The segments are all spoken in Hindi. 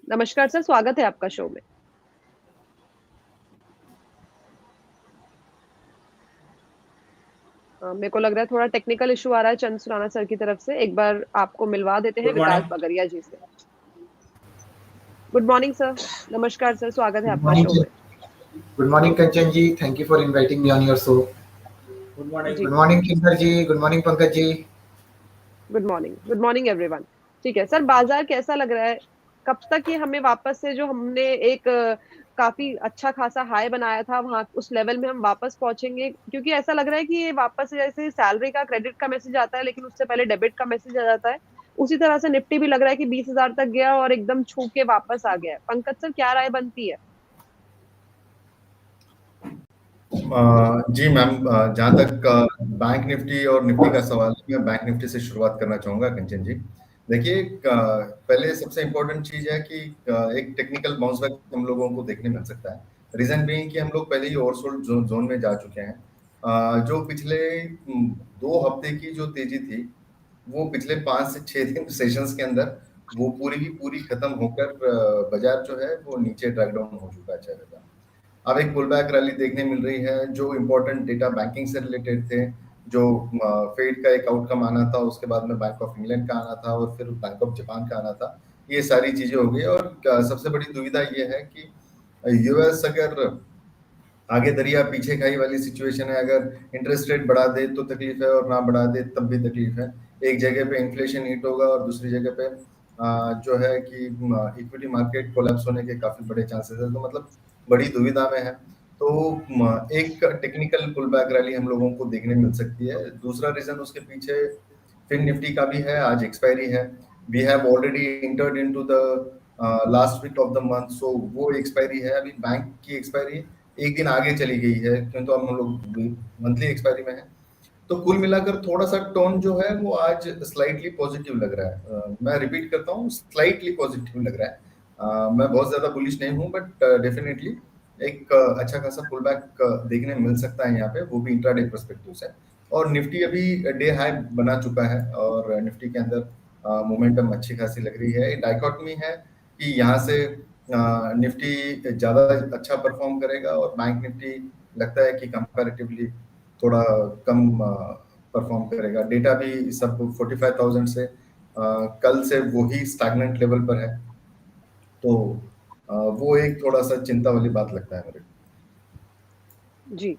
नमस्कार सर, स्वागत है आपका शो में। मेरे को लग रहा है थोड़ा टेक्निकल इशू आ रहा है चंद सुराना सर की तरफ से। एक बार आपको मिलवा देते हैं गुड विकास मॉर्निंग। बगरिया जी से। Good morning sir. नमस्कार सर, स्वागत है Good आपका morning, शो में। good morning, Kanchan ji. Thank you for inviting me on your show. Good morning. जी, Good morning, Kinder ji. Good morning, Pankaj ji. Good morning everyone. ठीक है सर, बाजार कैसा लग रहा है? कब तक ये हमें वापस से जो हमने एक काफी अच्छा खासा हाई बनाया था वहां उस लेवल में हम वापस पहुंचेंगे? क्योंकि ऐसा लग रहा है कि ये वापस से जैसे सैलरी का क्रेडिट का मैसेज आता है लेकिन उससे पहले डेबिट का मैसेज आ जाता है, उसी तरह से निफ्टी भी लग रहा है कि 20,000 तक गया और एकदम छू के वापस आ गया है। पंकज सर, क्या राय बनती है? जी मैम, जहाँ तक बैंक निफ्टी और निफ्टी का सवाल है, मैं बैंक निफ्टी से शुरुआत करना चाहूँगा कंचन जी। देखिए, पहले सबसे इम्पोर्टेंट चीज़ है कि एक टेक्निकल बाउंस बैक हम लोगों को देखने मिल सकता है। रीज़न बीइंग कि हम लोग पहले ही ओवरसोल्ड जोन में जा चुके हैं। जो पिछले 2 हफ्ते की जो तेज़ी थी, वो पिछले 5 से 6 दिन सेशंस के अंदर वो पूरी की पूरी खत्म होकर बाजार जो है वो नीचे ड्रैग डाउन हो चुका है अच्छा खासा। अब एक पुल बैक रैली देखने मिल रही है। जो इम्पोर्टेंट डेटा बैंकिंग से रिलेटेड थे, जो फेड का एक आउटकम आना था, उसके बाद में बैंक ऑफ इंग्लैंड का आना था और फिर बैंक ऑफ जापान का आना था, ये सारी चीजें हो गई। और सबसे बड़ी दुविधा ये है कि यूएस अगर आगे दरिया पीछे खाई वाली सिचुएशन है। अगर इंटरेस्ट रेट बढ़ा दे तो तकलीफ है और ना बढ़ा दे तब भी तकलीफ है। एक जगह पे इन्फ्लेशन हिट होगा और दूसरी जगह पे जो है कि इक्विटी मार्केट कोलैप्स होने के काफी बड़े चांसेस है। तो मतलब बड़ी दुविधा में है। तो एक टेक्निकल पुल बैक रैली हम लोगों को देखने मिल सकती है। दूसरा रीजन उसके पीछे फिन निफ्टी का भी है। आज एक्सपायरी है। We have already entered into the last week of the month, so वो एक्सपायरी है। अभी बैंक की एक्सपायरी एक दिन आगे चली गई है क्योंकि हम लोग मंथली एक्सपायरी में है। तो कुल मिलाकर थोड़ा सा टोन जो है वो आज स्लाइटली पॉजिटिव लग रहा है। मैं रिपीट करता हूँ, स्लाइटली पॉजिटिव लग रहा है। मैं बहुत ज्यादा बुलिश नहीं हूँ, बट डेफिनेटली एक अच्छा खासा पुल बैक देखने मिल सकता है यहाँ पे, वो भी इंट्राडे पर्सपेक्टिव से। और निफ्टी अभी डे हाई बना चुका है और निफ्टी के अंदर मोमेंटम अच्छी खासी लग रही है। डाइकोटमी है कि यहाँ से निफ्टी ज्यादा अच्छा परफॉर्म करेगा और बैंक निफ्टी लगता है कि कंपैरेटिवली थोड़ा कम परफॉर्म करेगा। डेटा भी सब 45,000 से कल से वही स्टैग्नेंट लेवल पर है। तो वो एक थोड़ा सा चिंता वाली बात लगता है मेरे को। जी,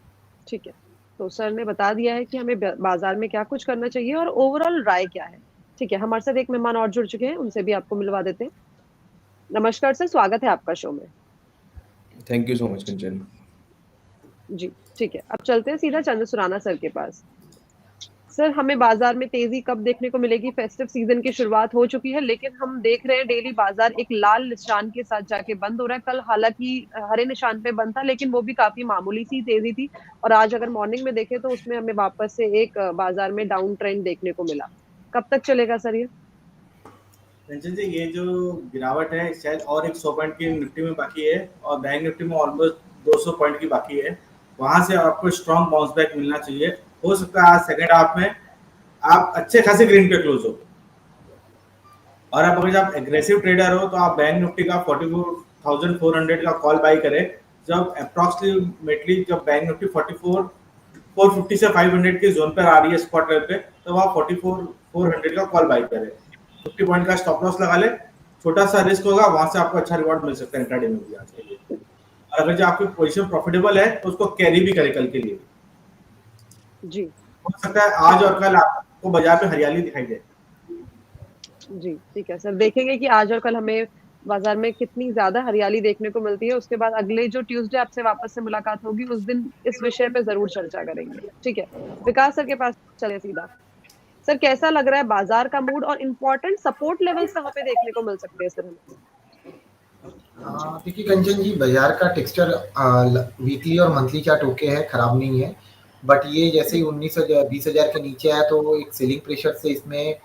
ठीक है। तो सर ने बता दिया है कि हमें बाजार में क्या कुछ करना चाहिए और ओवरऑल राय क्या है। ठीक है, हमारे साथ एक मेहमान और जुड़ चुके हैं, उनसे भी आपको मिलवा देते हैं। नमस्कार सर, स्वागत है आपका शो में। थैंक यू सो मच कंचन। जी, ठीक है। अब चलते हैं सीधा चंद्र सुराना सर के पास। सर, हमें बाजार में तेजी कब देखने को मिलेगी? फेस्टिव सीजन की शुरुआत हो चुकी है लेकिन हम देख रहे हैं डेली बाजार एक लाल निशान के साथ जाके बंद हो रहा है। कल हालांकि हरे निशान पे बंद था लेकिन वो भी काफी मामूली सी तेजी थी। और आज अगर मॉर्निंग में देखें तो उसमें हमें वापस से एक बाजार में डाउन ट्रेंड देखने को मिला। कब तक चलेगा सर ये? रंजन जी, ये जो गिरावट है शायद और एक 100 पॉइंट की निफ्टी में बाकी है और बैंक निफ्टी में ऑलमोस्ट 200 पॉइंट की बाकी है। वहां से आपको स्ट्रॉन्ग बाउंस बैक मिलना चाहिए। हो सकता है आज सेकंड हाफ में आप अच्छे खासे ग्रीन पे क्लोज हो। और आप अगर आप एग्रेसिव ट्रेडर हो तो आप बैंक निफ्टी का 44,400 का कॉल बाई करें। जब अप्रोक्सीमेटली जब बैंक निफ्टी 450 से 500 के जोन पर आ रही है स्पॉट लेवल पे, तो आप 44,400 का कॉल बाई करें। 50 पॉइंट का स्टॉप लॉस लगा ले। छोटा सा रिस्क होगा, वहां से आपको अच्छा रिवॉर्ड मिल सकता है इंट्राडे में भी आज के लिए। और अगर जो आपकी पोजीशन प्रॉफिटेबल है तो उसको कैरी भी करे कल के लिए। जी, हो सकता है आज और कल आपको बाजार में हरियाली दिखाई दे। जी, ठीक है सर। देखेंगे कि आज और कल हमें बाजार में कितनी ज्यादा हरियाली देखने को मिलती है। उसके बाद अगले जो ट्यूसडे आपसे वापस से मुलाकात होगी उस दिन इस विषय पे जरूर चर्चा करेंगे। ठीक है, विकास सर के पास चले सीधा। सर, कैसा लग रहा है बाजार का मूड और इम्पोर्टेंट सपोर्ट लेवल्स कहाँ पे देखने को मिल सकते हैं सर हमें? देखिए कंचन जी, बाजार का टेक्सचर वीकली और मंथली चार्ट ओके है, खराब नहीं है। बट ये जैसे ही 19,000 20,000 के नीचे आया तो एक सेलिंग प्रेशर से इसमें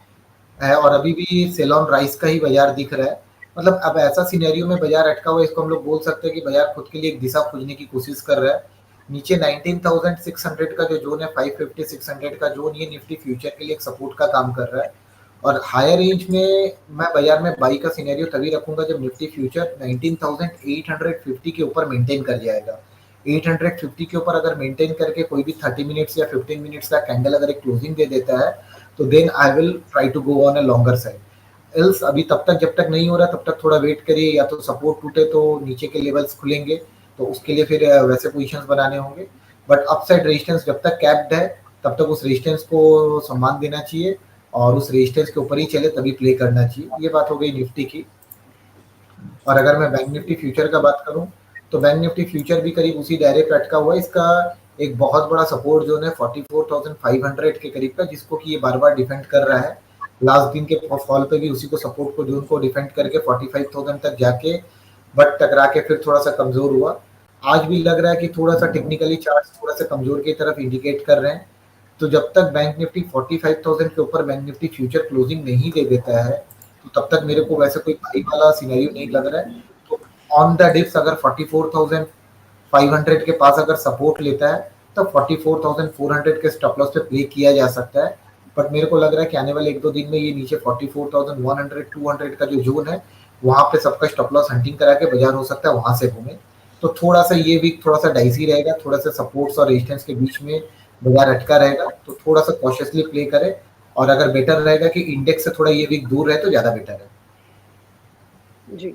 है और अभी भी सेल ऑन राइस का ही बाजार दिख रहा है। मतलब अब ऐसा सिनेरियो में बाजार अटका हुआ है, इसको हम लोग बोल सकते हैं कि बाजार खुद के लिए एक दिशा खोजने की कोशिश कर रहा है। नीचे 19,600 का जो जोन है, 550 600 का जोन, ये निफ्टी फ्यूचर के लिए एक सपोर्ट का काम कर रहा है। और हायर रेंज में मैं बाजार में बाई का सिनेरियो तभी रखूंगा जब निफ्टी फ्यूचर 19,850 के ऊपर मेंटेन कर जाएगा। 850 के ऊपर अगर मेंटेन करके कोई भी 30 मिनट्स या 15 मिनट्स का कैंडल अगर एक क्लोजिंग दे देता है तो then I will try to go on a longer side. Else अभी तब तक जब तक नहीं हो रहा तब तक थोड़ा वेट करिए, या तो सपोर्ट टूटे तो नीचे के लेवल्स खुलेंगे तो उसके लिए फिर वैसे पोजीशंस बनाने होंगे। बट अपसाइड रेजिस्टेंस जब तक कैप्ड है तब तक उस रेजिस्टेंस को सम्मान देना चाहिए और उस रेजिस्टेंस के ऊपर ही चले तभी प्ले करना चाहिए। ये बात हो गई निफ्टी की। और अगर मैं बैंक निफ्टी फ्यूचर का बात करूं तो बैंक निफ्टी फ्यूचर भी करीब उसी दायरे पे अटका हुआ है। इसका एक बहुत बड़ा सपोर्ट जोन है 44,500 के करीब का, जिसको कि ये बार बार डिफेंड कर रहा है। लास्ट दिन के फॉल पे भी उसी को सपोर्ट को जोन को डिफेंड करके 45,000 तक जाके बट टकरा के फिर थोड़ा सा कमजोर हुआ। आज भी लग रहा है कि थोड़ा सा टेक्निकली चार्ट थोड़ा सा कमजोर की तरफ इंडिकेट कर रहे हैं। तो जब तक बैंक निफ्टी 45,000 के ऊपर बैंक निफ्टी फ्यूचर क्लोजिंग नहीं दे देता है तो तब तक मेरे को वैसे कोई बाई वाला सिनेरियो नहीं लग रहा है। तो ऑन द डिप्स अगर 44,500 के पास अगर सपोर्ट लेता है तो 44,400 के स्टॉप लॉस पे प्ले किया जा सकता है। बट मेरे को लग रहा है कि आने वाले 1-2 दिन में ये नीचे 44,100 200 का जो जोन है वहां पे सबका स्टॉप लॉस हंटिंग करा के बाजार हो सकता है वहां से घूमे। तो थोड़ा सा ये वीक थोड़ा सा डाइसी रहेगा, थोड़ा सा सपोर्ट्स और रेजिस्टेंस के बीच में बाजार अटका रहेगा, तो थोड़ा सा कॉशियसली प्ले करे। और अगर बेटर रहेगा कि इंडेक्स से थोड़ा ये वीक दूर रहे तो ज्यादा बेटर है। जी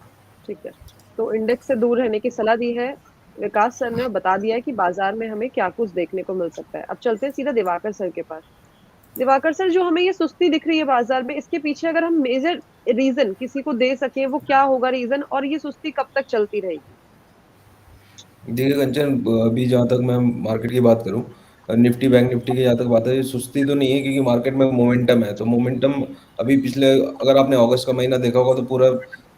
ठीक है, तो इंडेक्स से दूर रहने की सलाह दी है विकास सर ने और बता दिया है कि बाजार में हमें क्या कुछ देखने को मिल सकता है। अब चलते हैं सीधा दिवाकर सर के पास। दिवाकर सर, जो हमें ये सुस्ती दिख रही है बाजार में, इसके पीछे अगर हम मेजर रीजन किसी को दे सके वो क्या होगा रीजन, और ये सुस्ती कब तक चलती रहेगी? देखिए कंचन, अभी जहाँ तक मैं मार्केट की बात करूँ, निफ्टी बैंक निफ्टी की जहाँ तक बात है, सुस्ती तो नहीं है क्योंकि मार्केट में मोमेंटम है। तो मोमेंटम अभी पिछले, अगर आपने अगस्त का महीना देखा होगा तो पूरा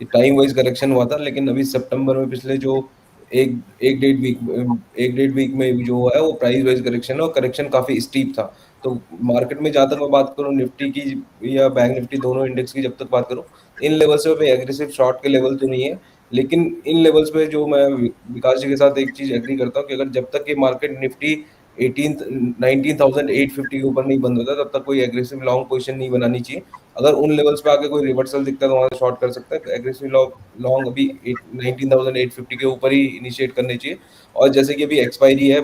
टाइम वाइज करेक्शन हुआ था, लेकिन अभी सितंबर में पिछले जो एक एक डेढ़ वीक में जो हुआ है वो प्राइस वाइज करेक्शन है, और करेक्शन काफी स्टीप था। तो मार्केट में जहाँ तक मैं बात करूँ निफ्टी की या बैंक निफ्टी दोनों इंडेक्स की जब तक बात करूँ, इन लेवल से एग्रेसिव शॉर्ट के लेवल तो नहीं है। लेकिन इन लेवल्स पे जो मैं विकास जी के साथ एक चीज एग्री करता हूँ कि अगर जब तक ये मार्केट निफ्टी 19,850 के ऊपर नहीं बंद होता तब तक कोई एग्रेसिव लॉन्ग पोजीशन नहीं बनानी चाहिए। अगर उन लेवल्स पे आके कोई रिवर्सल दिखता है तो वहां शॉर्ट कर सकता है। एग्रेसिव लॉन्ग अभी 19,850 के ऊपर ही इनिशिएट करने चाहिए। और जैसे कि अभी एक्सपायरी है,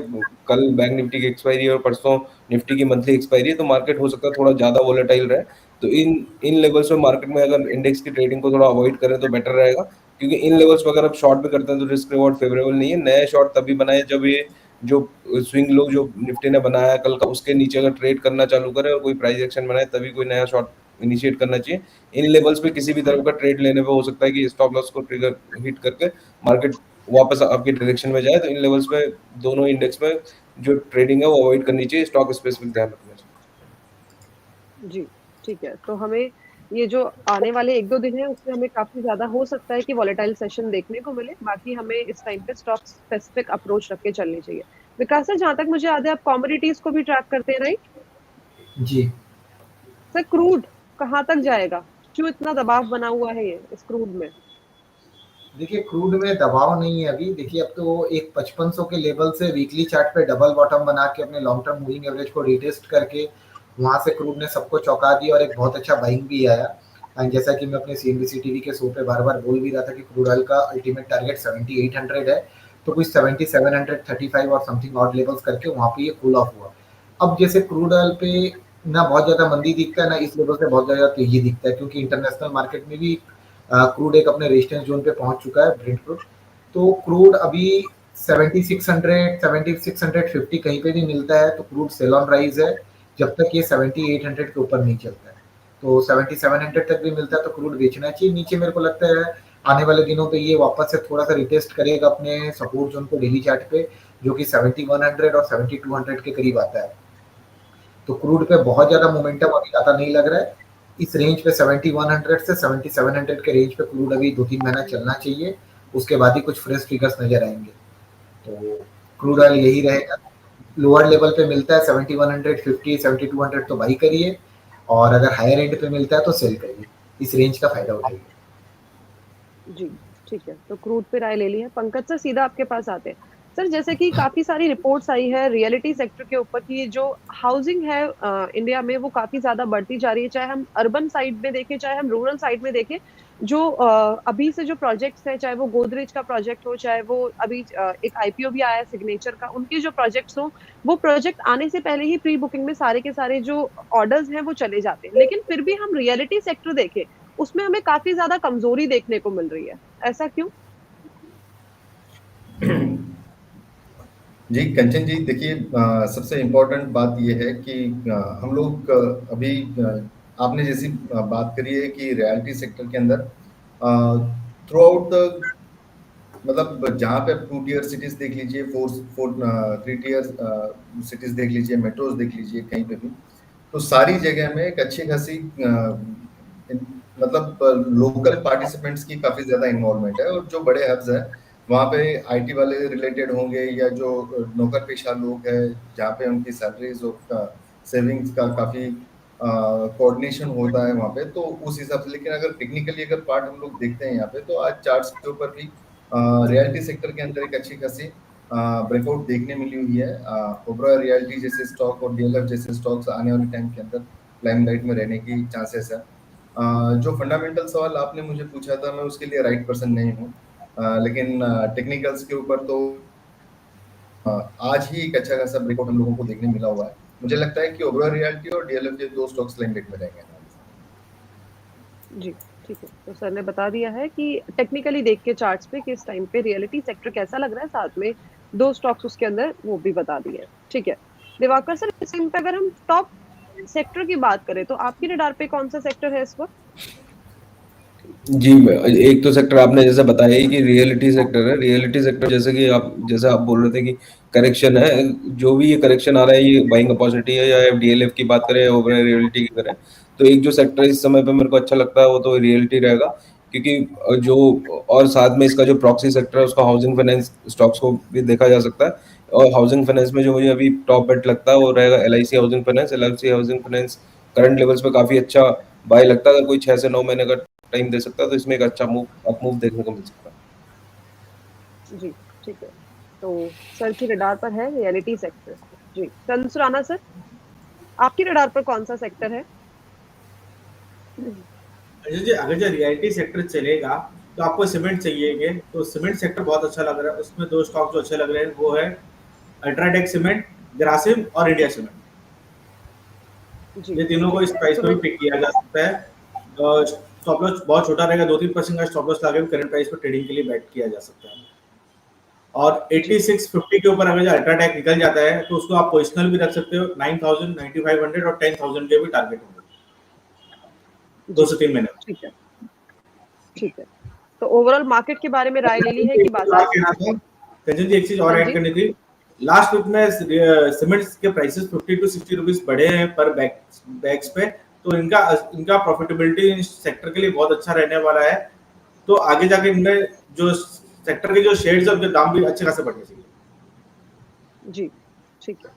कल बैंक निफ्टी की एक्सपायरी है और परसों निफ्टी की मंथली एक्सपायरी है, तो मार्केट हो सकता है थोड़ा ज्यादा वोलेटाइल रहे। तो इन इन लेवल्स पे मार्केट में अगर इंडेक्स की ट्रेडिंग को थोड़ा अवॉइड करें तो बेटर रहेगा, क्योंकि इन लेवल्स पर अगर आप शॉर्ट भी करते हैं तो रिस्क रिवॉर्ड फेवरेबल नहीं है। नया शॉर्ट तभी बनाए जब ये जो स्विंग लो जो निफ्टी ने बनाया है कल का, उसके नीचे अगर ट्रेड करना चालू करे और कोई प्राइस एक्शन बनाए तभी कोई नया शॉर्ट इनिशिएट करना चाहिए। इन लेवल्स पे किसी भी तरह का ट्रेड लेने पे हो सकता है कि स्टॉप लॉस को ट्रिगर हिट करके मार्केट वापस आपकी डायरेक्शन में जाए। तो इन लेवल्स पे दोनों इंडेक्स में जो ट्रेडिंग है वो अवॉइड करनी चाहिए, स्टॉक स्पेसिफिक ध्यान रखना चाहिए। जी ठीक है, तो हमें ये जो आने वाले 1-2 दिन है उसमें हमें काफी ज्यादा हो सकता है कि वॉलेटाइल सेशन देखने को मिले। बाकी हमें इस टाइम पे स्टॉक स्पेसिफिक अप्रोच रख के चलनी चाहिए। विकास सर, जहां तक मुझे याद है आप कमोडिटीज को भी ट्रैक करते हैं, राइट? जी सर, क्रूड कहाँ तक जाएगा? क्यों इतना दबाव बना हुआ है ये इस क्रूड में? देखिए, क्रूड में दबाव नहीं है अभी। देखिए, अब तो एक 5500 के लेवल से वीकली चार्ट पे डबल बॉटम बना के अपने लॉन्ग टर्म मूविंग एवरेज को रिटेस्ट करके वहां से क्रूड ने सबको चौंका दिया और एक बहुत अच्छा बाइंग भी आया। एंड जैसा कि मैं अपने सीएनबीसी टीवी के शो पे बार बार बोल भी रहा था कि क्रूड ऑयल का अल्टीमेट टारगेट 7800 है, तो कुछ 7735 और समथिंग ऑड लेवल्स करके वहां पे ये कूल ऑफ हुआ। अब जैसे क्रूड ऑयल पे ना बहुत ज्यादा मंदी दिखता है ना इस लेवल से बहुत ज्यादा तेजी दिखता है, क्योंकि इंटरनेशनल मार्केट में भी क्रूड एक अपने रेजिस्टेंस जोन पे पहुंच चुका है, ब्रेंट क्रूड। तो क्रूड अभी 7600 7650 कहीं पे भी मिलता है तो क्रूड सेल ऑन राइज है जब तक ये 7800 के ऊपर नहीं चलता है। तो 7700 तक भी मिलता है तो क्रूड बेचना चाहिए। नीचे मेरे को लगता है आने वाले दिनों पे ये वापस से थोड़ा सा रिटेस्ट करेगा अपने सपोर्ट जोन को डेली चार्ट पे, जो कि 7100 और 7200 के करीब आता है। तो क्रूड पे बहुत ज्यादा मोमेंटम अभी ज्यादा नहीं लग रहा है। इस रेंज पे 7100 से 7700 के रेंज पे क्रूड अभी 2-3 महीना चलना चाहिए, उसके बाद ही कुछ फ्रेश फिगर्स नजर आएंगे। तो क्रूड ऑयल यही रहेगा, लोअर लेवल पे मिलता है 7150 7200 तो बाई करिए, और अगर हायर एंड पे मिलता है तो सेल करिए, इस रेंज का फायदा उठाइए। जी ठीक है, तो क्रूड पे राय ले ली है। पंकज सर, सीधा आपके पास आते हैं। सर जैसे कि काफी सारी रिपोर्ट्स आई है रियलिटी सेक्टर के ऊपर कि जो हाउसिंग है इंडिया में वो काफी ज्यादा बढ़ती जा रही है, चाहे हम अर्बन साइड में देखें चाहे हम रूरल साइड में देखें। जो अभी से जो प्रोजेक्ट्स हैं, चाहे वो गोदरेज का प्रोजेक्ट हो, चाहे वो अभी एक आईपीओ भी आया है सिग्नेचर का, उनके जो प्रोजेक्ट्स हो वो प्रोजेक्ट आने से पहले ही प्री बुकिंग में सारे के सारे जो ऑर्डर्स हैं वो चले जाते हैं। लेकिन फिर भी हम रियलिटी सेक्टर देखें उसमें हमें काफी ज्यादा कमजोरी देखने को मिल रही है, ऐसा क्यों? जी कंचन जी, देखिए सबसे इम्पोर्टेंट बात ये है कि हम लोग अभी आपने जैसी बात करी है कि रियलिटी सेक्टर के अंदर थ्रू आउट द, मतलब जहाँ पे आप 2 टियर सिटीज देख लीजिए, 3 टियर सिटीज देख लीजिए, मेट्रोज देख लीजिए, कहीं पे भी, तो सारी जगह में एक अच्छी खासी मतलब लोकल पार्टिसिपेंट्स की काफी ज्यादा इन्वॉल्वमेंट है। और जो बड़े हब्स है वहाँ पे आईटी वाले रिलेटेड होंगे या जो नौकर पेशा लोग हैं जहाँ पे उनकी सैलरीज और सेविंग्स का काफी कोऑर्डिनेशन होता है वहाँ पे, तो उस हिसाब से। लेकिन अगर टेक्निकली अगर पार्ट हम लोग देखते हैं यहाँ पे, तो आज चार्ट्स के ऊपर भी रियलिटी सेक्टर के अंदर एक अच्छी खासी ब्रेकआउट देखने मिली हुई है। ओबरॉय रियलिटी जैसे स्टॉक और डीएलएफ जैसे स्टॉक्स आने वाले टाइम के अंदर लाइमलाइट में रहने की चांसेस है। जो फंडामेंटल सवाल आपने मुझे पूछा था, मैं उसके लिए राइट पर्सन नहीं हूँ, लेकिन टेक्निकल्स के ऊपर तो आज ही एक अच्छा खासा ब्रेकआउट हम लोगों को देखने मिला हुआ है। मुझे लगता है कि ओबरॉय रियलिटी और डीएलएफ के 2 स्टॉक्स लाइमलाइट में रहेंगे। जी ठीक है, तो सर ने बता दिया है कि टेक्निकली देख के चार्ट्स पे किस टाइम पे रियलिटी सेक्टर कैसा लग रहा है, साथ में 2 स्टॉक्स उसके अंदर वो भी बता दिए हैं। ठीक है दिवाकर सर, इस टाइम पे अगर हम टॉप सेक्टर की बात करें तो आपके रडार पे कौन सा सेक्टर है इस वक्त? जी, एक तो सेक्टर आपने जैसे बताया ही कि रियलिटी सेक्टर है। रियलिटी सेक्टर जैसे आप बोल रहे थे कि करेक्शन है, जो भी ये करेक्शन आ रहा है ये बाइंग अपॉर्चुनिटी है। या डीएलएफ की बात करें या ओवरऑल रियलिटी की करें, तो एक जो सेक्टर इस समय पे मेरे को अच्छा लगता है वो तो रियलिटी रहेगा। क्योंकि जो और साथ में इसका जो प्रॉक्सी सेक्टर है उसका हाउसिंग फाइनेंस स्टॉक्स को भी देखा जा सकता है। और हाउसिंग फाइनेंस में जो मुझे अभी टॉप बेट लगता है वो रहेगा LIC housing finance. LIC housing finance current levels पे काफी अच्छा बाय लगता है। अगर कोई 6 से 9 महीने का टाइम दे सकता है तो इसमें एक अच्छा अप मूव देखने को मिल सकता है। जी ठीक है, तो सर की रडार पर है रियलिटी सेक्टर। जी चंद्र सुराना सर, आपकी रडार पर कौन सा सेक्टर है? जी अगर जो रियलिटी सेक्टर चलेगा तो आपको सीमेंट चाहिए, तो सीमेंट सेक्टर बहुत अच्छा लग रहा है। उसमें 2 स्टॉक जो अच्छे लग रहे हैं वो है अल्ट्राटेक सीमेंट, ग्रासिम और इंडिया सीमेंट। ये तीनों को इस प्राइस पे भी पिक किया जा सकता है। स्टॉप लॉस बहुत छोटा रहेगा, 2-3% का स्टॉप लॉस लगा के करंट प्राइस पर ट्रेडिंग के लिए बैट किया जा सकता है। और 8650 के ऊपर अगर जो अल्ट्राटेक निकल जाता है तो उसको आप पोजिशनल भी रख सकते हो। 9000, 9500 और 10000 के भी टारगेट होंगे 2 से 3 महीने। ठीक है ठीक है, तो ओवरऑल मार्केट के बारे में राय ले ली है कि बाजार कंचन जी एक चीज और ऐड करनी थी। लास्ट वीक में सीमेंट के प्राइसेस 50 to 60 रुपीस बढ़े हैं पर बैग्स पे, तो इनका प्रॉफिटेबिलिटी सेक्टर के लिए बहुत अच्छा रहने वाला है। तो आगे जाके इनमें जो सेक्टर के जो शेयर्स है उनके दाम भी अच्छे खासे बढ़ने चाहिए। जी ठीक है।